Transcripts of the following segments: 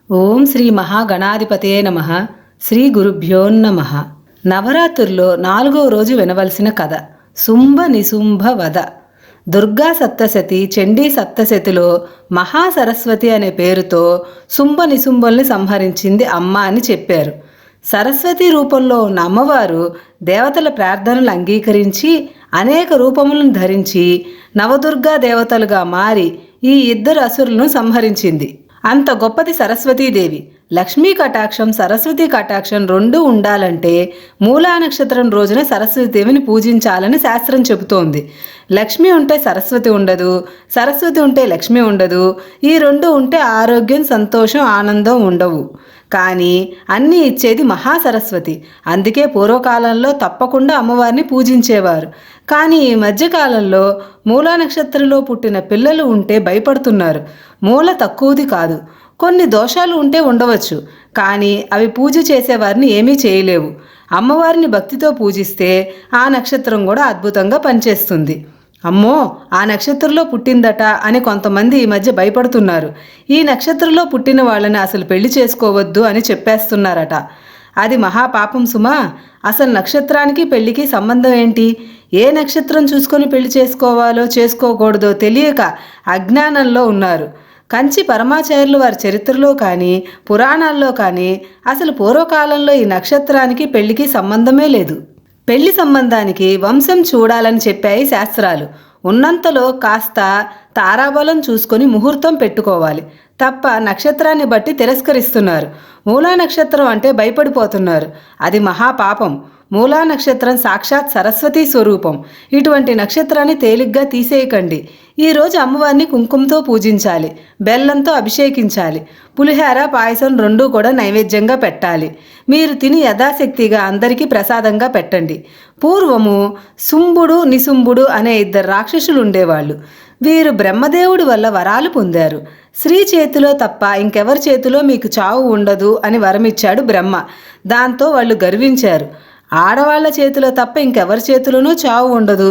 ఓం శ్రీ మహాగణాధిపతయే నమః. శ్రీ గురుభ్యోన్నమః. నవరాత్రుల్లో 4వ రోజు వినవలసిన కథ శుంభ నిశుంభ వధ. దుర్గా సప్తశతి, చండీ సప్తశతిలో మహాసరస్వతి అనే పేరుతో శుంభ నిశుంభల్ని సంహరించింది అమ్మ అని చెప్పారు. సరస్వతి రూపంలో ఉన్న అమ్మవారు దేవతల ప్రార్థనలు అంగీకరించి అనేక రూపములను ధరించి నవదుర్గా దేవతలుగా మారి ఈ ఇద్దరు అసురులను సంహరించింది. అంత గొప్పది సరస్వతీదేవి. లక్ష్మీ కటాక్షం, సరస్వతి కటాక్షం రెండూ ఉండాలంటే మూలా నక్షత్రం రోజున సరస్వతీదేవిని పూజించాలని శాస్త్రం చెబుతోంది. లక్ష్మి ఉంటే సరస్వతి ఉండదు, సరస్వతి ఉంటే లక్ష్మి ఉండదు. ఈ రెండు ఉంటే ఆరోగ్యం, సంతోషం, ఆనందం ఉండవు. కానీ అన్నీ ఇచ్చేది మహాసరస్వతి. అందుకే పూర్వకాలంలో తప్పకుండా అమ్మవారిని పూజించేవారు. కానీ ఈ మధ్యకాలంలో మూలా నక్షత్రంలో పుట్టిన పిల్లలు ఉంటే భయపడుతున్నారు. మూల తక్కువది కాదు, కొన్ని దోషాలు ఉంటే ఉండవచ్చు, కానీ అవి పూజ చేసేవారిని ఏమీ చేయలేవు. అమ్మవారిని భక్తితో పూజిస్తే ఆ నక్షత్రం కూడా అద్భుతంగా పనిచేస్తుంది. అమ్మో, ఆ నక్షత్రంలో పుట్టిందట అని కొంతమంది ఈ మధ్య భయపడుతున్నారు. ఈ నక్షత్రంలో పుట్టిన వాళ్ళని అసలు పెళ్లి చేసుకోవద్దు అని చెప్పేస్తున్నారట. అది మహాపాపం సుమా. అసలు నక్షత్రానికి పెళ్లికి సంబంధం ఏంటి? ఏ నక్షత్రం చూసుకొని పెళ్లి చేసుకోవాలో చేసుకోకూడదో తెలియక అజ్ఞానంలో ఉన్నారు. కంచి పరమాచార్యులు వారి చరిత్రలో కానీ పురాణాల్లో కానీ అసలు పూర్వకాలంలో ఈ నక్షత్రానికి పెళ్లికి సంబంధమే లేదు. పెళ్లి సంబంధానికి వంశం చూడాలని చెప్పాయి శాస్త్రాలు. ఉన్నంతలో కాస్త తారాబలం చూసుకొని ముహూర్తం పెట్టుకోవాలి తప్ప నక్షత్రాన్ని బట్టి తిరస్కరిస్తున్నారు. మూలా నక్షత్రం అంటే భయపడిపోతున్నారు. అది మహాపాపం. మూలా నక్షత్రం సాక్షాత్ సరస్వతీ స్వరూపం. ఇటువంటి నక్షత్రాన్ని తేలిగ్గా తీసేయకండి. ఈరోజు అమ్మవారిని కుంకుమతో పూజించాలి, బెల్లంతో అభిషేకించాలి, పులిహార, పాయసం రెండూ కూడా నైవేద్యంగా పెట్టాలి. మీరు తిని యథాశక్తిగా అందరికీ ప్రసాదంగా పెట్టండి. పూర్వము శుంభుడు, నిశుంభుడు అనే ఇద్దరు రాక్షసులు ఉండేవాళ్ళు. వీరు బ్రహ్మదేవుడి వల్ల వరాలు పొందారు. స్త్రీ చేతిలో తప్ప ఇంకెవరి చేతిలో మీకు చావు ఉండదు అని వరమిచ్చాడు బ్రహ్మ. దాంతో వాళ్ళు గర్వించారు. ఆడవాళ్ల చేతిలో తప్ప ఇంకెవరి చేతిలోనూ చావు ఉండదు,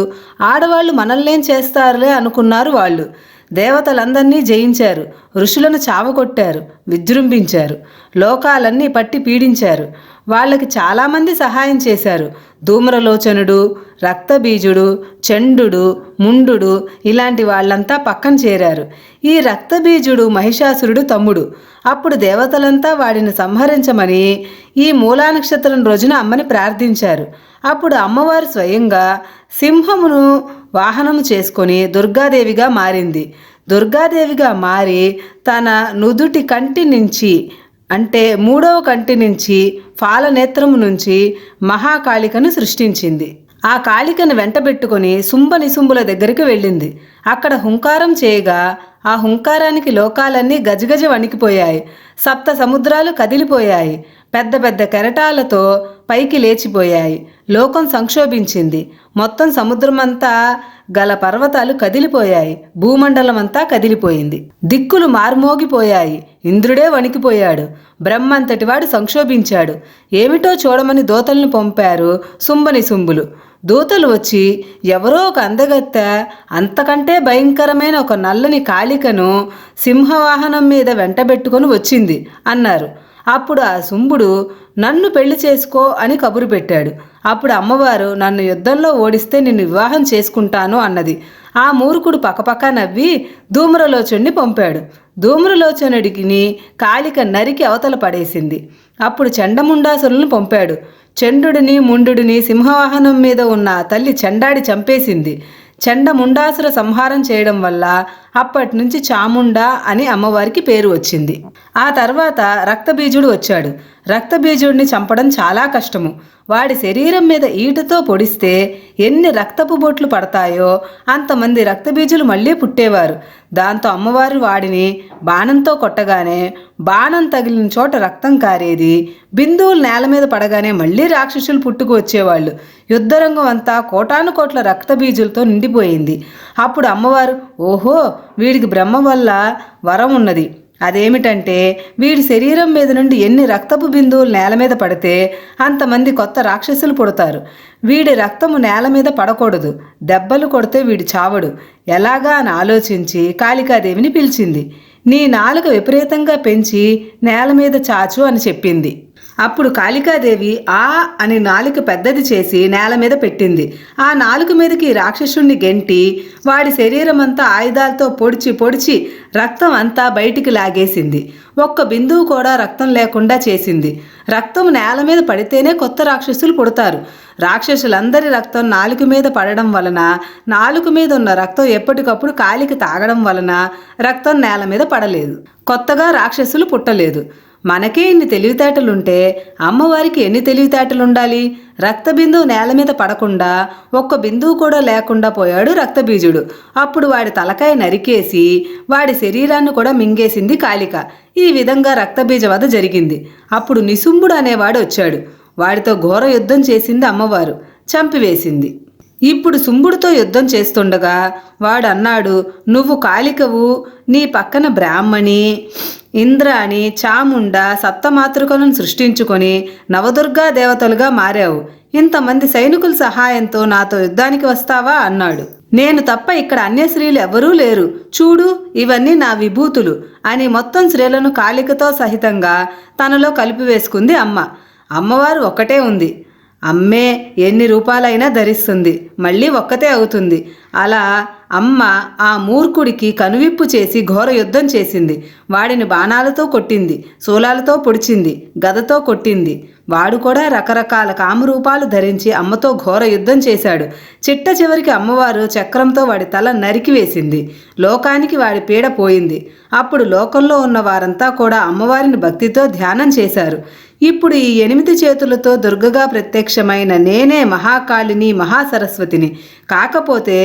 ఆడవాళ్ళు మనల్నేం చేస్తారులే అనుకున్నారు వాళ్ళు. దేవతలందరినీ జయించారు, ఋషులను చావకొట్టారు, విజృంభించారు, లోకాలన్నీ పట్టి పీడించారు. వాళ్ళకి చాలామంది సహాయం చేశారు. ధూమ్రలోచనుడు, రక్తబీజుడు, చండు, ముండు ఇలాంటి వాళ్ళంతా పక్కన చేరారు. ఈ రక్తబీజుడు మహిషాసురుడు తమ్ముడు. అప్పుడు దేవతలంతా వాడిని సంహరించమని ఈ మూలా నక్షత్రం రోజున అమ్మని ప్రార్థించారు. అప్పుడు అమ్మవారు స్వయంగా సింహమును వాహనము చేసుకొని దుర్గాదేవిగా మారింది. దుర్గాదేవిగా మారి తన నుదుటి కంటి నుంచి అంటే 3వ కంటి నుంచి ఫాలనేత్రము నుంచి మహాకాళికను సృష్టించింది. ఆ కాళికను వెంటబెట్టుకొని శుంభ నిశుంభుల దగ్గరికి వెళ్ళింది. అక్కడ హుంకారం చేయగా ఆ హుంకారానికి లోకాలన్నీ గజగజ వణికిపోయాయి. సప్త సముద్రాలు కదిలిపోయాయి. పెద్ద పెద్ద కెరటాలతో పైకి లేచిపోయాయి. లోకం సంక్షోభించింది. మొత్తం సముద్రమంతా గల పర్వతాలు కదిలిపోయాయి. భూమండలమంతా కదిలిపోయింది. దిక్కులు మార్మోగిపోయాయి. ఇంద్రుడే వణికిపోయాడు. బ్రహ్మంతటివాడు సంక్షోభించాడు. ఏమిటో చూడమని దూతలను పంపారు శుంభనిశుంభులు. దూతలు వచ్చి ఎవరో ఒక అందగత్తె అంతకంటే భయంకరమైన ఒక నల్లని కాళికను సింహవాహనం మీద వెంటబెట్టుకొని వచ్చింది అన్నారు. అప్పుడు ఆ శుంభుడు నన్ను పెళ్లి చేసుకో అని కబురు పెట్టాడు. అప్పుడు అమ్మవారు నన్ను యుద్ధంలో ఓడిస్తే నిన్ను వివాహం చేసుకుంటాను అన్నది. ఆ మూర్ఖుడు పక్కపక్క నవ్వి ధూమ్రలోచనుడిని పంపాడు. ధూమ్రలోచనుడిని కాళిక నరికి అవతల పడేసింది. అప్పుడు చండముండాసురులను పంపాడు. చండుడిని, ముండుడిని సింహవాహనం మీద ఉన్న ఆ తల్లి చండాడి చంపేసింది. చండముండాసుర సంహారం చేయడం వల్ల అప్పటి నుంచి చాముండా అని అమ్మవారికి పేరు వచ్చింది. ఆ తర్వాత రక్తబీజుడు వచ్చాడు. రక్తబీజుడిని చంపడం చాలా కష్టము. వాడి శరీరం మీద ఈటతో పొడిస్తే ఎన్ని రక్తపు బొట్లు పడతాయో అంతమంది రక్తబీజులు మళ్ళీ పుట్టేవారు. దాంతో అమ్మవారు వాడిని బాణంతో కొట్టగానే బాణం తగిలిన చోట రక్తం కారేది. బిందువులు నేల మీద పడగానే మళ్ళీ రాక్షసులు పుట్టుకు వచ్చేవాళ్ళు. యుద్ధరంగం అంతా కోటాను కోట్ల రక్తబీజులతో నిండిపోయింది. అప్పుడు అమ్మవారు, ఓహో, వీడికి బ్రహ్మ వల్ల వరం ఉన్నది. అదేమిటంటే వీడి శరీరం మీద నుండి ఎన్ని రక్తపు బిందువులు నేల మీద పడితే అంతమంది కొత్త రాక్షసులు పుడతారు. వీడి రక్తము నేల మీద పడకూడదు, దెబ్బలు కొడితే వీడు చావడు. ఎలాగా అని ఆలోచించి కాళికాదేవిని పిలిచింది. నీ నాలుక విపరీతంగా పెంచి నేల మీద చాచు అని చెప్పింది. అప్పుడు కాళికాదేవి ఆ అని నాలుక పెద్దది చేసి నేల మీద పెట్టింది. ఆ నాలుక మీదకి రాక్షసుణ్ణి గెంటి వాడి శరీరమంతా ఆయుధాలతో పొడిచి పొడిచి రక్తం అంతా బయటికి లాగేసింది. ఒక్క బిందువు కూడా రక్తం లేకుండా చేసింది. రక్తం నేల మీద పడితేనే కొత్త రాక్షసులు పుడతారు. రాక్షసులందరి రక్తం నాలుక మీద పడడం వలన, నాలుక మీద ఉన్న రక్తం ఎప్పటికప్పుడు కాలికి తాగడం వలన రక్తం నేల మీద పడలేదు. కొత్తగా రాక్షసులు పుట్టలేదు. మనకే ఇన్ని తెలివితేటలుంటే అమ్మవారికి ఎన్ని తెలివితేటలుండాలి? రక్త బిందువు నేల మీద పడకుండా ఒక్క బిందువు కూడా లేకుండా పోయాడు రక్తబీజుడు. అప్పుడు వాడి తలకాయ నరికేసి వాడి శరీరాన్ని కూడా మింగేసింది కాళిక. ఈ విధంగా రక్తబీజ వధ జరిగింది. అప్పుడు నిశుంభుడు అనేవాడు వచ్చాడు. వాడితో ఘోర యుద్ధం చేసింది అమ్మవారు, చంపివేసింది. ఇప్పుడు శుంభుడితో యుద్ధం చేస్తుండగా వాడు అన్నాడు, నువ్వు కాళికవు, నీ పక్కన బ్రాహ్మణి, ఇంద్రాణి, చాముండ, సప్తమాతృకలను సృష్టించుకొని నవదుర్గా దేవతలుగా మారావు. ఇంతమంది సైనికుల సహాయంతో నాతో యుద్ధానికి వస్తావా అన్నాడు. నేను తప్ప ఇక్కడ అన్య స్త్రీలు ఎవరూ లేరు, చూడు ఇవన్నీ నా విభూతులు అని మొత్తం స్త్రీలను కాళికతో సహితంగా తనలో కలిపివేసుకుంది అమ్మ. అమ్మవారు ఒక్కటే ఉంది. అమ్మే ఎన్ని రూపాలైనా ధరిస్తుంది, మళ్ళీ ఒక్కతే అవుతుంది. అలా అమ్మ ఆ మూర్ఖుడికి కనువిప్పు చేసి ఘోర యుద్ధం చేసింది. వాడిని బాణాలతో కొట్టింది, శూలాలతో పొడిచింది, గదతో కొట్టింది. వాడు కూడా రకరకాల కామరూపాలు ధరించి అమ్మతో ఘోర యుద్ధం చేశాడు. చిట్ట చివరికి అమ్మవారు చక్రంతో వాడి తల నరికివేసింది. లోకానికి వాడి పీడ పోయింది. అప్పుడు లోకంలో ఉన్న వారంతా కూడా అమ్మవారిని భక్తితో ధ్యానం చేశారు. ఇప్పుడు ఈ 8 చేతులతో దుర్గగా ప్రత్యక్షమైన నేనే మహాకాళిని, మహాసరస్వతిని. కాకపోతే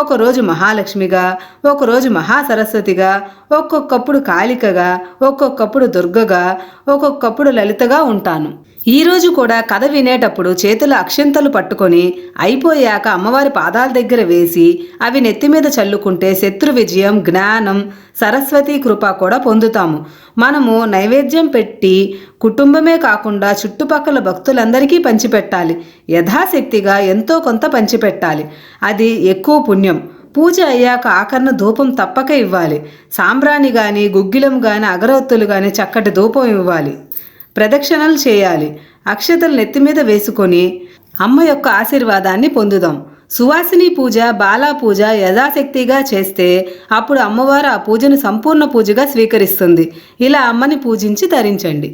ఒకరోజు మహాలక్ష్మిగా, ఒకరోజు మహాసరస్వతిగా, ఒక్కొక్కప్పుడు కాళికగా, ఒక్కొక్కప్పుడు దుర్గగా, ఒక్కొక్కప్పుడు లలితగా ఉంటాను. ఈరోజు కూడా కథ వినేటప్పుడు చేతుల అక్షంతలు పట్టుకొని అయిపోయాక అమ్మవారి పాదాల దగ్గర వేసి అవి నెత్తిమీద చల్లుకుంటే శత్రు విజయం, జ్ఞానం, సరస్వతి కృప కూడా పొందుతాము. మనము నైవేద్యం పెట్టి కుటుంబమే కాకుండా చుట్టుపక్కల భక్తులందరికీ పంచిపెట్టాలి. యథాశక్తిగా ఎంతో కొంత పంచిపెట్టాలి. అది ఎక్కువ పుణ్యం. పూజ అయ్యాక ఆఖరణ ధూపం తప్పక ఇవ్వాలి. సాంబ్రాణి కానీ, గుగ్గిలం కానీ, అగరొత్తులు కానీ చక్కటి ధూపం ఇవ్వాలి. ప్రదక్షిణలు చేయాలి. అక్షతలు నెత్తిమీద వేసుకొని అమ్మ యొక్క ఆశీర్వాదాన్ని పొందుదాం. సువాసిని పూజ, బాలా పూజ యథాశక్తిగా చేస్తే అప్పుడు అమ్మవారు ఆ పూజను సంపూర్ణ పూజగా స్వీకరిస్తుంది. ఇలా అమ్మని పూజించి తరించండి.